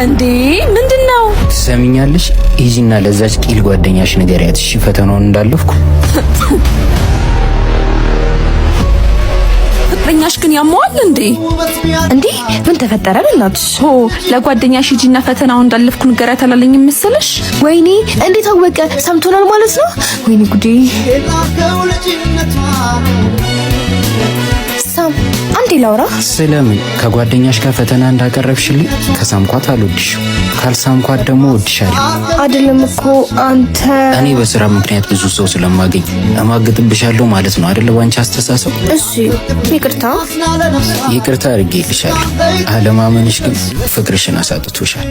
እንዴ ምንድነው? ትሰሚኛለሽ? ሂጂና ለዛች ቂል ጓደኛሽ ንገሪያት እሺ፣ ፈተናውን እንዳለፍኩ። ፍቅረኛሽ ግን ያሟል እንዴ? ምን ተፈጠረ? በእናትሽ ለጓደኛሽ ሂጂና ፈተናውን እንዳለፍኩ ንገሪያት አላለኝም መሰለሽ? ወይኔ እንዴት አወቀ? ሰምቶናል ማለት ነው? ወይኔ ጉዴ። ሳም አንዴ ላውራ። ስለምን? ከጓደኛሽ ጋር ፈተና እንዳቀረብሽልኝ ከሳምኳት አልወድሽም፣ ካልሳምኳት ደግሞ ወድሻለሁ። አይደለም እኮ አንተ። እኔ በስራ ምክንያት ብዙ ሰው ስለማገኝ እማግጥብሻለሁ ማለት ነው አይደል? ባንቺ አስተሳሰብ። እሺ ይቅርታ አድርጌልሻለሁ። አለማመንሽ ግን ፍቅርሽን አሳጥቶሻል።